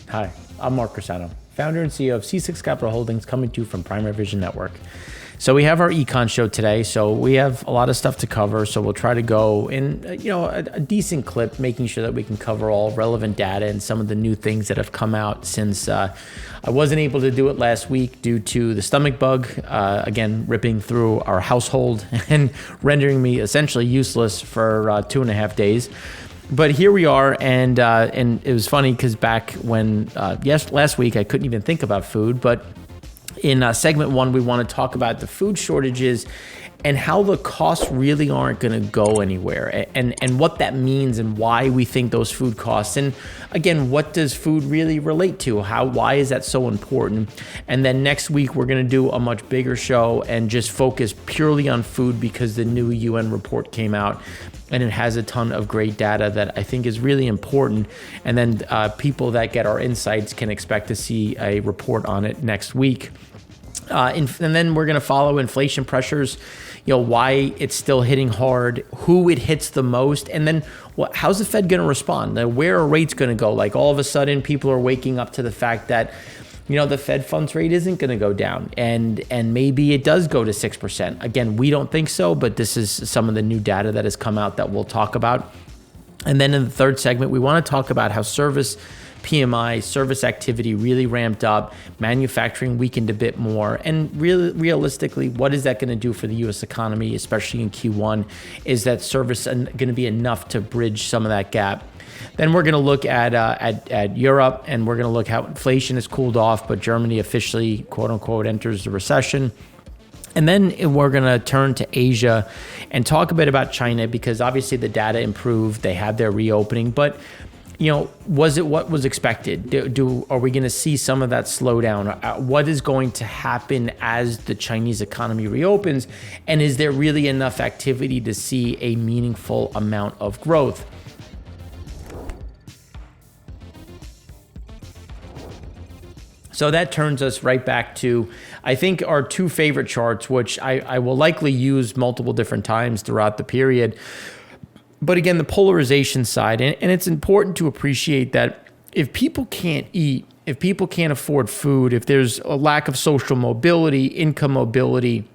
Hi, I'm Mark Crisano, founder and CEO of C6 Capital Holdings, coming to you from Primary Vision Network. So we have our econ show today, so we have a lot of stuff to cover, so we'll try to go in a decent clip, making sure that we can cover all relevant data and some of the new things that have come out since I wasn't able to do it last week due to the stomach bug, again, ripping through our household and rendering me essentially useless for 2.5 days. But here we are, and it was funny because back when, last week I couldn't even think about food, but in segment 1, we want to talk about the food shortages and how the costs really aren't going to go anywhere, and what that means and why we think those food costs. And again, what does food really relate to? Why is that so important? And then next week, we're going to do a much bigger show and just focus purely on food because the new UN report came out and it has a ton of great data that I think is really important. And then people that get our insights can expect to see a report on it next week. And then we're going to follow inflation pressures, why it's still hitting hard, who it hits the most, and then how's the Fed going to respond? Where are rates going to go? Like all of a sudden, people are waking up to the fact that the Fed funds rate isn't going to go down, and maybe it does go to 6%. Again, we don't think so, but this is some of the new data that has come out that we'll talk about. And then in the third segment, we want to talk about how service PMI, service activity really ramped up, manufacturing weakened a bit more, and realistically, what is that going to do for the U.S. economy, especially in Q1? Is that service going to be enough to bridge some of that gap? Then we're going to look at Europe, and we're going to look how inflation has cooled off, but Germany officially, quote unquote, enters the recession. And then we're going to turn to Asia and talk a bit about China, because obviously the data improved. They had their reopening, but was it what was expected? Are we going to see some of that slowdown? What is going to happen as the Chinese economy reopens? And is there really enough activity to see a meaningful amount of growth? So that turns us right back to, I think, our two favorite charts, which I will likely use multiple different times throughout the period. But again, the polarization side, and it's important to appreciate that if people can't eat, if people can't afford food, if there's a lack of social mobility, income mobility,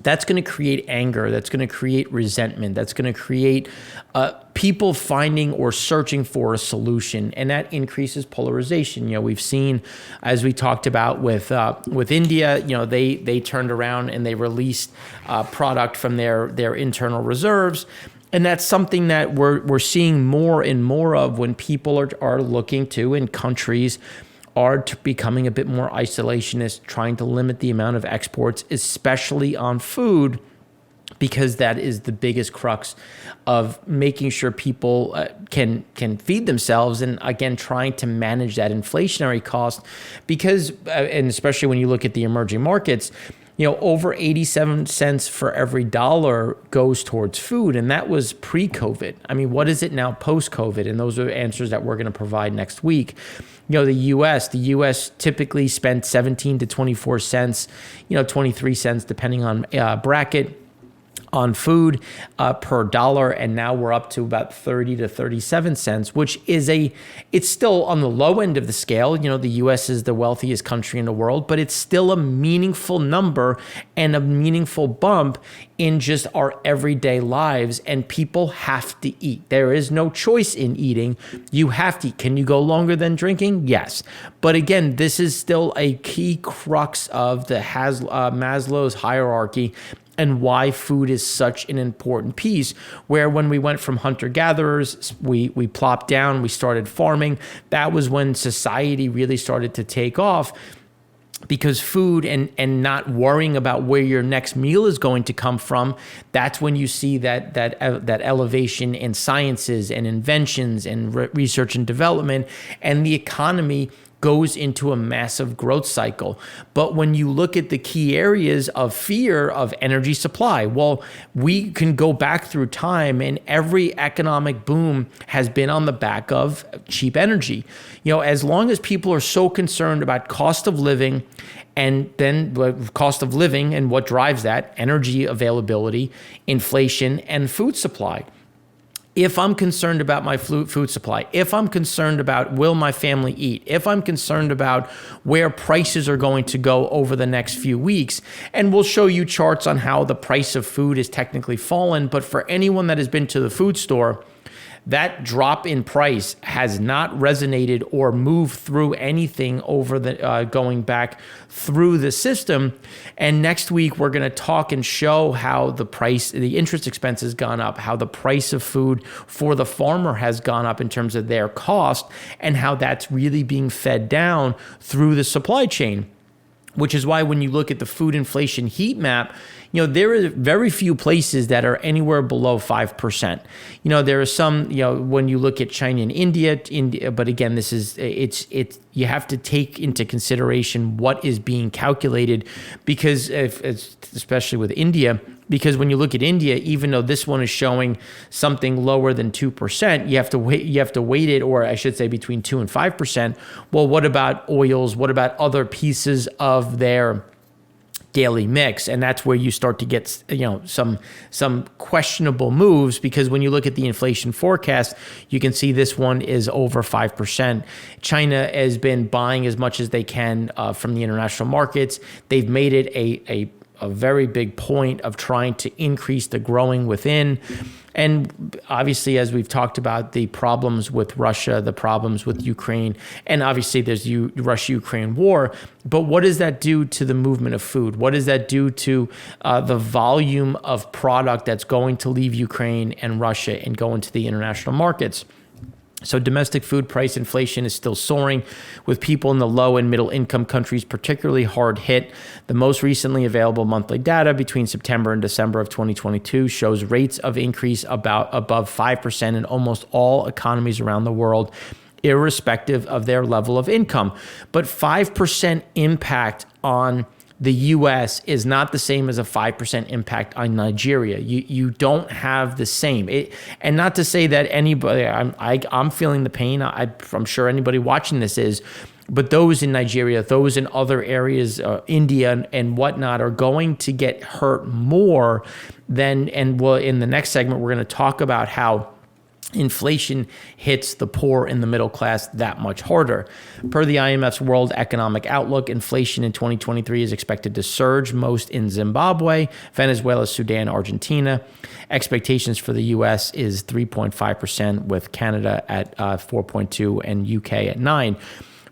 that's going to create anger, that's going to create resentment, that's going to create people finding or searching for a solution, and that increases polarization. We've seen, as we talked about with India, they turned around and they released product from their internal reserves. And that's something that we're seeing more and more of when people are looking to, and countries are becoming a bit more isolationist, trying to limit the amount of exports, especially on food, because that is the biggest crux of making sure people can feed themselves, and again, trying to manage that inflationary cost, because, and especially when you look at the emerging markets, over 87 cents for every dollar goes towards food. And that was pre-COVID. I mean, what is it now post-COVID? And those are answers that we're going to provide next week. The U.S. typically spent 17 to 24 cents, 23 cents, depending on bracket, on food per dollar, and now we're up to about 30 to 37 cents, which is it's still on the low end of the scale. The U.S. is the wealthiest country in the world, but it's still a meaningful number and a meaningful bump in just our everyday lives, and people have to eat. There is no choice in eating. You have to eat. Can you go longer than drinking? Yes. But again, this is still a key crux of the Maslow's hierarchy, and why food is such an important piece, where when we went from hunter-gatherers, we plopped down, we started farming. That was when society really started to take off, because food and not worrying about where your next meal is going to come from, that's when you see that elevation in sciences and inventions and research and development, and the economy goes into a massive growth cycle. But when you look at the key areas of fear of energy supply, well, we can go back through time, and every economic boom has been on the back of cheap energy. As long as people are so concerned about cost of living, and then cost of living and what drives that, energy availability, inflation, and food supply. if I'm concerned about my food supply, if I'm concerned about will my family eat, if I'm concerned about where prices are going to go over the next few weeks, and we'll show you charts on how the price of food is technically fallen, but for anyone that has been to the food store, that drop in price has not resonated or moved through anything over the going back through the system. And next week, we're going to talk and show how the interest expense has gone up, how the price of food for the farmer has gone up in terms of their cost, and how that's really being fed down through the supply chain. Which is why when you look at the food inflation heat map, there are very few places that are anywhere below 5%. There are some, when you look at China and India, but again, you have to take into consideration what is being calculated, because especially with India, because when you look at India, even though this one is showing something lower than 2%, you have to weight it, or I should say between 2 and 5%. Well, what about oils? What about other pieces of their daily mix? And that's where you start to get some questionable moves, because when you look at the inflation forecast, you can see this one is over 5%. China has been buying as much as they can from the international markets. They've made it a very big point of trying to increase the growing within. And obviously, as we've talked about, the problems with Russia, the problems with Ukraine, and obviously there's Russia-Ukraine war. But what does that do to the movement of food? What does that do to the volume of product that's going to leave Ukraine and Russia and go into the international markets? So domestic food price inflation is still soaring, with people in the low and middle income countries particularly hard hit. The most recently available monthly data between September and December of 2022 shows rates of increase above 5% in almost all economies around the world, irrespective of their level of income. But 5% impact on the U.S. is not the same as a 5% impact on Nigeria. You don't have the same. And not to say that anybody, I'm feeling the pain. I'm sure anybody watching this is, but those in Nigeria, those in other areas, India and whatnot, are going to get hurt more than, and well, in the next segment, we're going to talk about how inflation hits the poor and the middle class that much harder. Per the IMF's World Economic Outlook, inflation in 2023 is expected to surge most in Zimbabwe, Venezuela, Sudan, Argentina. Expectations for the U.S. is 3.5%, with Canada at 4.2% and UK at 9%.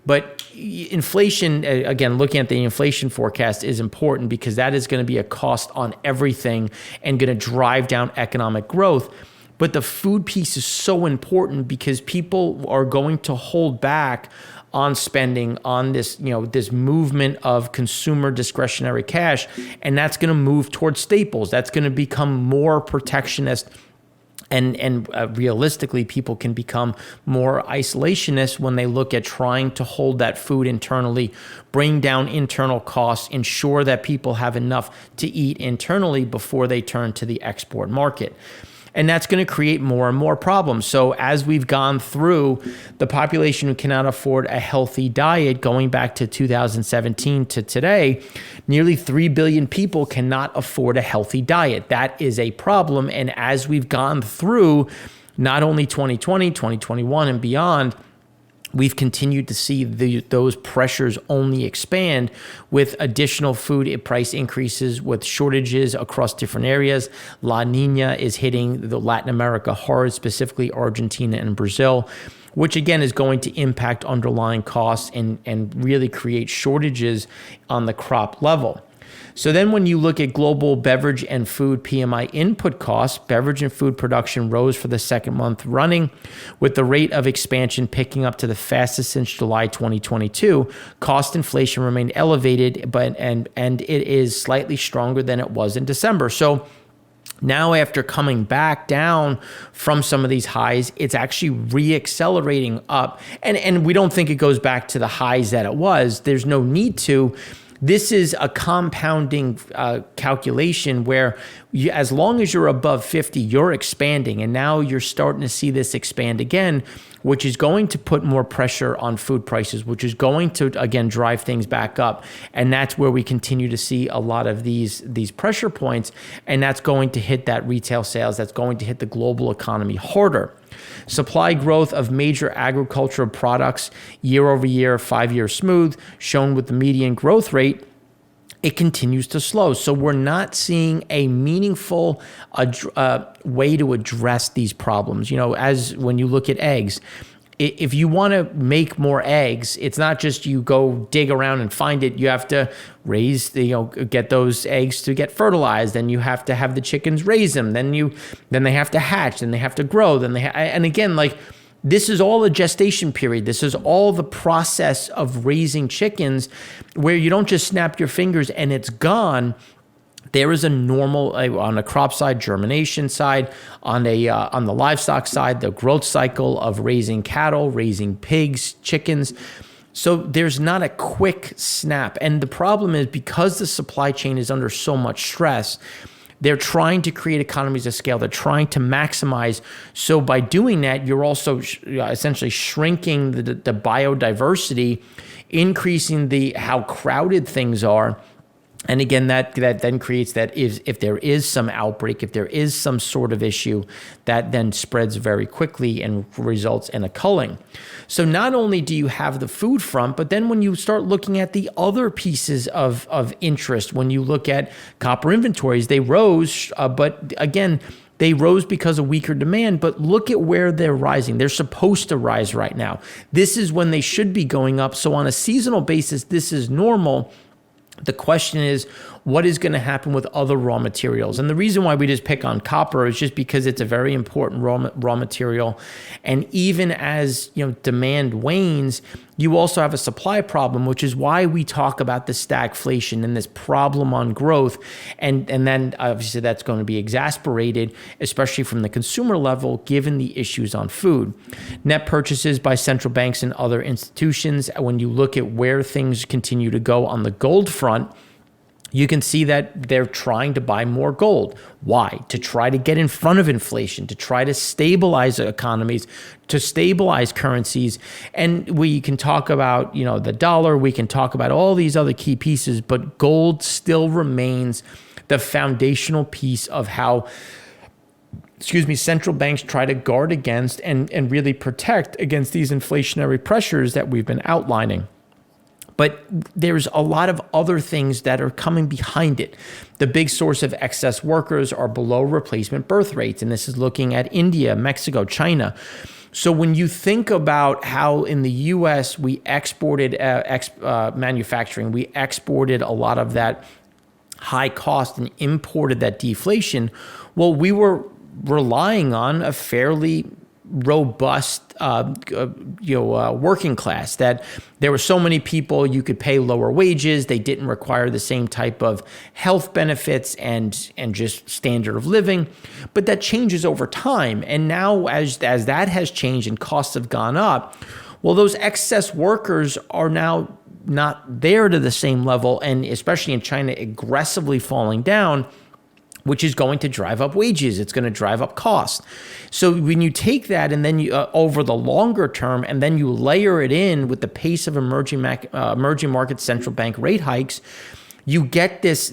But inflation, again, looking at the inflation forecast is important, because that is going to be a cost on everything and going to drive down economic growth. But the food piece is so important, because people are going to hold back on spending on this, this movement of consumer discretionary cash, and that's going to move towards staples. That's going to become more protectionist. And realistically, people can become more isolationist when they look at trying to hold that food internally, bring down internal costs, ensure that people have enough to eat internally before they turn to the export market. And that's going to create more and more problems. So as we've gone through, the population who cannot afford a healthy diet, going back to 2017 to today, nearly 3 billion people cannot afford a healthy diet. That is a problem. And as we've gone through not only 2020, 2021 and beyond, we've continued to see those pressures only expand, with additional food price increases, with shortages across different areas. La Nina is hitting the Latin America hard, specifically Argentina and Brazil, which again is going to impact underlying costs and really create shortages on the crop level. So then when you look at global beverage and food PMI input costs, beverage and food production rose for the second month running, with the rate of expansion picking up to the fastest since July 2022. Cost inflation remained elevated, and it is slightly stronger than it was in December. So now, after coming back down from some of these highs, it's actually re-accelerating up. And we don't think it goes back to the highs that it was. There's no need to. this is a compounding calculation where as long as you're above 50, you're expanding. And now you're starting to see this expand again, which is going to put more pressure on food prices, which is going to, again, drive things back up. And that's where we continue to see a lot of these pressure points. And that's going to hit that retail sales. That's going to hit the global economy harder. Supply growth of major agricultural products year over year, 5 years smooth, shown with the median growth rate, it continues to slow. So we're not seeing a meaningful way to address these problems. As when you look at eggs, if you want to make more eggs, it's not just you go dig around and find it. You have to get those eggs to get fertilized. Then you have to have the chickens raise them. Then they have to hatch. Then they have to grow. And again, this is all a gestation period. This is all the process of raising chickens, where you don't just snap your fingers and it's gone. There is a normal, on a crop side, germination side, on the livestock side, the growth cycle of raising cattle, raising pigs, chickens. So there's not a quick snap. And the problem is, because the supply chain is under so much stress, they're trying to create economies of scale. They're trying to maximize. So by doing that, you're also essentially shrinking the biodiversity, increasing how crowded things are. And again, that then creates that if there is some outbreak, if there is some sort of issue, that then spreads very quickly and results in a culling. So not only do you have the food front, but then when you start looking at the other pieces of interest, when you look at copper inventories, they rose, but again, they rose because of weaker demand, but look at where they're rising. They're supposed to rise right now. This is when they should be going up. So on a seasonal basis, this is normal. The question is, what is going to happen with other raw materials? And the reason why we just pick on copper is just because it's a very important raw material. And even as demand wanes, you also have a supply problem, which is why we talk about the stagflation and this problem on growth. And then obviously that's going to be exasperated, especially from the consumer level, given the issues on food. Net purchases by central banks and other institutions, when you look at where things continue to go on the gold front, you can see that they're trying to buy more gold. Why? To try to get in front of inflation, to try to stabilize economies, to stabilize currencies. And we can talk about, the dollar, we can talk about all these other key pieces, but gold still remains the foundational piece of how central banks try to guard against and really protect against these inflationary pressures that we've been outlining. But there's a lot of other things that are coming behind it. The big source of excess workers are below replacement birth rates. And this is looking at India, Mexico, China. So when you think about how in the U.S. we exported manufacturing, we exported a lot of that high cost and imported that deflation, well, we were relying on a fairly robust working class, that there were so many people, you could pay lower wages, they didn't require the same type of health benefits and just standard of living. But that changes over time. And now as that has changed and costs have gone up, well, those excess workers are now not there to the same level, and especially in China, aggressively falling down, which is going to drive up wages. It's going to drive up costs. So when you take that and then you over the longer term, and then you layer it in with the pace of emerging market central bank rate hikes, you get this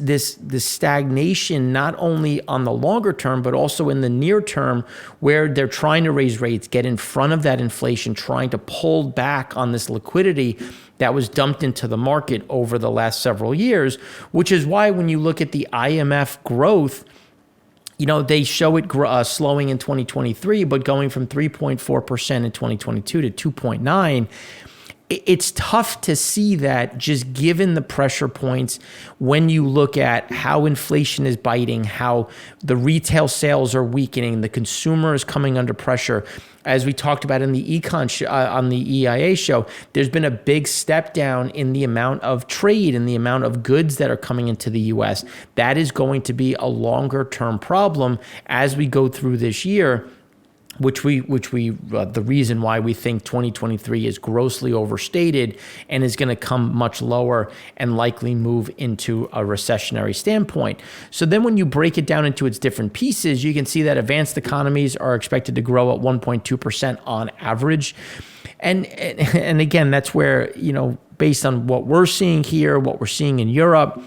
stagnation, not only on the longer term, but also in the near term, where they're trying to raise rates, get in front of that inflation, trying to pull back on this liquidity that was dumped into the market over the last several years, which is why when you look at the IMF growth, they show it slowing in 2023, but going from 3.4% in 2022 to 2.9%. It's tough to see that, just given the pressure points, when you look at how inflation is biting, how the retail sales are weakening, the consumer is coming under pressure. As we talked about in the on the EIA show, there's been a big step down in the amount of trade and the amount of goods that are coming into the U.S. That is going to be a longer term problem as we go through this year. the reason why we think 2023 is grossly overstated and is going to come much lower and likely move into a recessionary standpoint. So then when you break it down into its different pieces, you can see that advanced economies are expected to grow at 1.2% on average. And again, that's where, based on what we're seeing here, what we're seeing in Europe,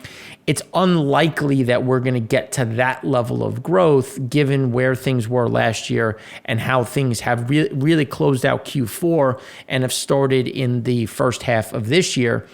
it's unlikely that we're going to get to that level of growth given where things were last year and how things have really closed out Q4 and have started in the first half of this year.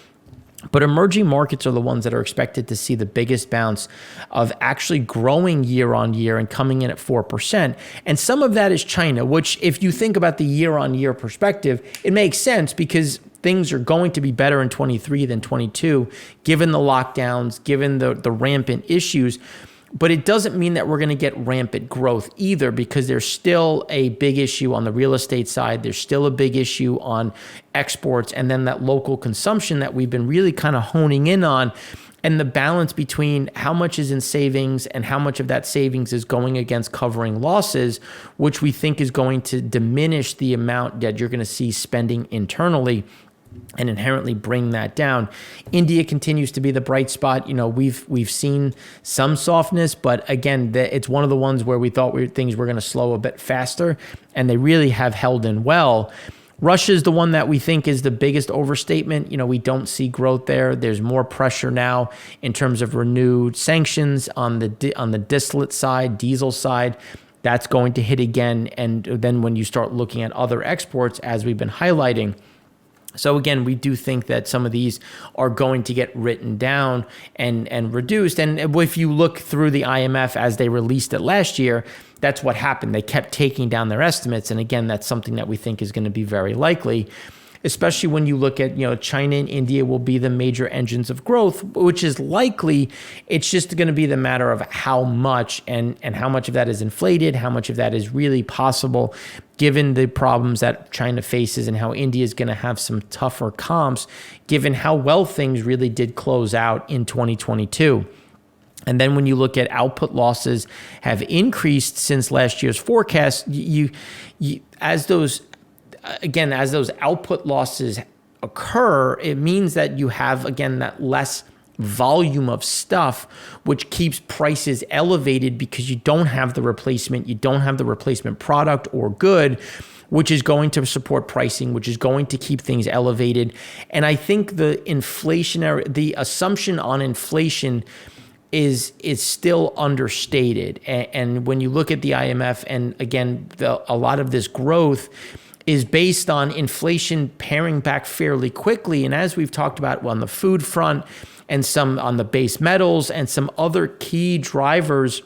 But emerging markets are the ones that are expected to see the biggest bounce of actually growing year on year and coming in at 4%. And some of that is China, which if you think about the year on year perspective, it makes sense because things are going to be better in 23 than 22, given the lockdowns, given the rampant issues. But it doesn't mean that we're going to get rampant growth either, because there's still a big issue on the real estate side. There's still a big issue on exports, and then that local consumption that we've been really kind of honing in on, and the balance between how much is in savings and how much of that savings is going against covering losses, which we think is going to diminish the amount that you're going to see spending internally and inherently bring that down. India continues to be the bright spot. We've seen some softness, but again, it's one of the ones where we thought things were going to slow a bit faster, and they really have held in well. Russia is the one that we think is the biggest overstatement. We don't see growth there. There's more pressure now in terms of renewed sanctions on the distillate side, diesel side. That's going to hit again. And then when you start looking at other exports, as we've been highlighting, so again, we do think that some of these are going to get written down and reduced. And if you look through the IMF as they released it last year, that's what happened. They kept taking down their estimates. And again, that's something that we think is going to be very likely, especially when you look at, China and India will be the major engines of growth, which is likely. It's just going to be the matter of how much and how much of that is inflated, how much of that is really possible, given the problems that China faces and how India is going to have some tougher comps, given how well things really did close out in 2022. And then when you look at output losses have increased since last year's forecast, as those output losses occur, it means that you have, again, that less volume of stuff, which keeps prices elevated because you don't have the replacement product or good, which is going to support pricing, which is going to keep things elevated. And I think the assumption on inflation is still understated. And when you look at the IMF, and again, a lot of this growth is based on inflation paring back fairly quickly. And as we've talked about on the food front and some on the base metals and some other key drivers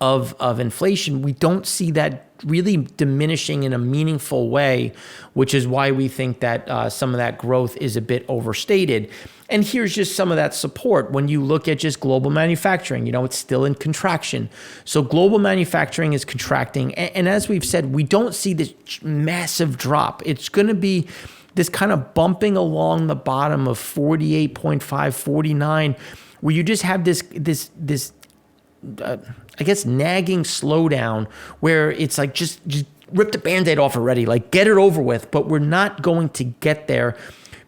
of inflation, we don't see that really diminishing in a meaningful way, which is why we think that some of that growth is a bit overstated. And here's just some of that support. When you look at just global manufacturing, it's still in contraction. So global manufacturing is contracting. And as we've said, we don't see this massive drop. It's going to be this kind of bumping along the bottom of 48.5, 49, where you just have this nagging slowdown where it's like, just rip the Band-Aid off already, like get it over with. But we're not going to get there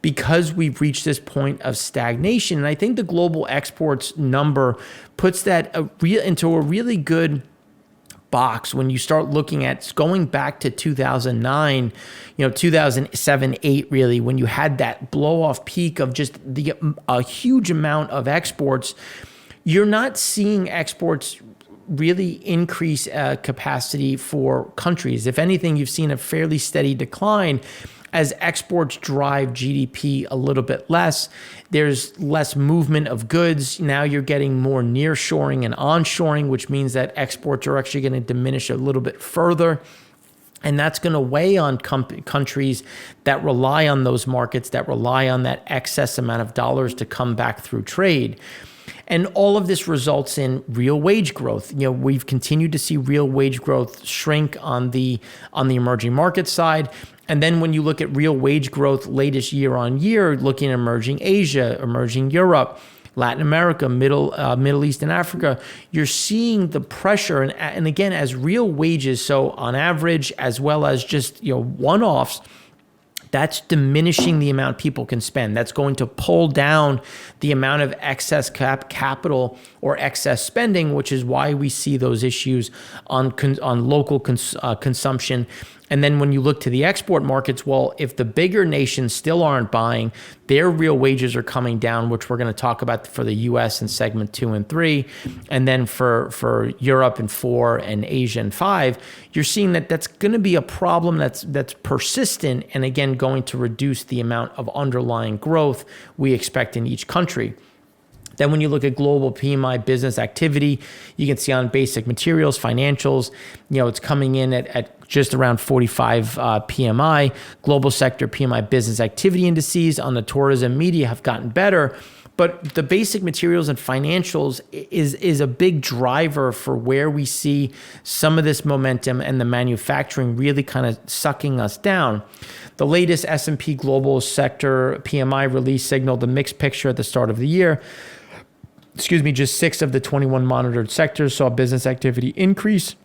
because we've reached this point of stagnation. And I think the global exports number puts that into a really good box when you start looking at going back to 2009, 2007, 8, really, when you had that blow off peak of just a huge amount of exports. You're not seeing exports really increase capacity for countries. If anything, you've seen a fairly steady decline as exports drive GDP a little bit less. There's less movement of goods. Now you're getting more nearshoring and onshoring, which means that exports are actually going to diminish a little bit further. And that's going to weigh on countries that rely on those markets, that rely on that excess amount of dollars to come back through trade. And all of this results in real wage growth. We've continued to see real wage growth shrink on the emerging market side. And then when you look at real wage growth latest year on year, looking at emerging Asia, emerging Europe, Latin America, Middle East and Africa, you're seeing the pressure. And again, as real wages, so on average, as well as just, one-offs, that's diminishing the amount people can spend. That's going to pull down the amount of excess capital or excess spending, which is why we see those issues on local consumption. And then when you look to the export markets, well, if the bigger nations still aren't buying, their real wages are coming down, which we're going to talk about for the US in segment 2 and 3. And then for Europe in 4 and Asia in 5, you're seeing that that's going to be a problem that's persistent and again going to reduce the amount of underlying growth we expect in each country. Then when you look at global PMI business activity, you can see on basic materials, financials, it's coming in at just around 45 PMI. Global sector PMI business activity indices on the tourism media have gotten better. But the basic materials and financials is a big driver for where we see some of this momentum and the manufacturing really kind of sucking us down. The latest S&P Global Sector PMI release signaled a mixed picture at the start of the year. Just 6 of the 21 monitored sectors saw business activity increase.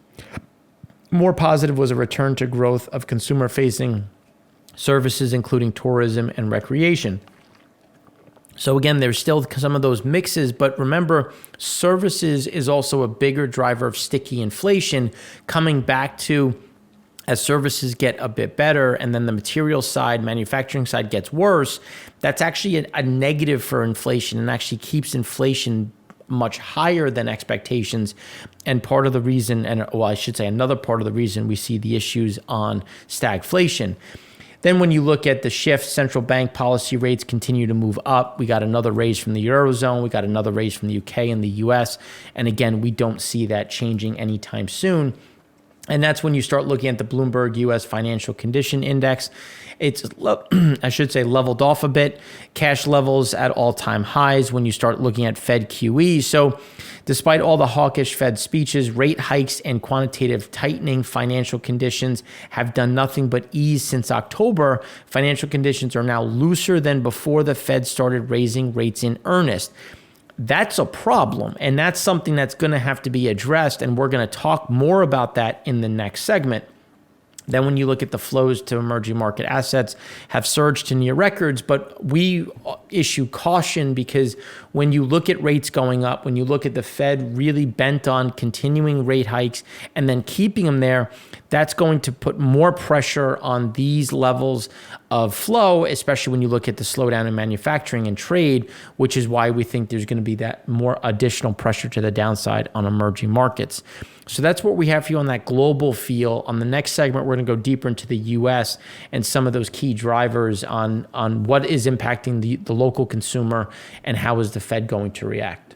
More positive was a return to growth of consumer-facing services, including tourism and recreation. So again, there's still some of those mixes, but remember, services is also a bigger driver of sticky inflation coming back to as services get a bit better and then the material side, manufacturing side gets worse. That's actually a negative for inflation and actually keeps inflation much higher than expectations. And part of the reason, another part of the reason we see the issues on stagflation. Then when you look at the shift, central bank policy rates continue to move up. We got another raise from the Eurozone. We got another raise from the UK and the US. And again, we don't see that changing anytime soon. And that's when you start looking at the Bloomberg U.S. Financial Condition Index. It's, leveled off a bit. Cash levels at all-time highs when you start looking at Fed QE. So despite all the hawkish Fed speeches, rate hikes and quantitative tightening, financial conditions have done nothing but ease since October. Financial conditions are now looser than before the Fed started raising rates in earnest. That's a problem, and that's something that's going to have to be addressed, and we're going to talk more about that in the next segment. Then when you look at the flows to emerging market assets have surged to near records, but we issue caution because when you look at rates going up, when you look at the Fed really bent on continuing rate hikes and then keeping them there, that's going to put more pressure on these levels of flow, especially when you look at the slowdown in manufacturing and trade, which is why we think there's going to be that more additional pressure to the downside on emerging markets. So that's what we have for you on that global feel. On the next segment, we're going to go deeper into the U.S. and some of those key drivers on what is impacting the local consumer and how is the Fed going to react.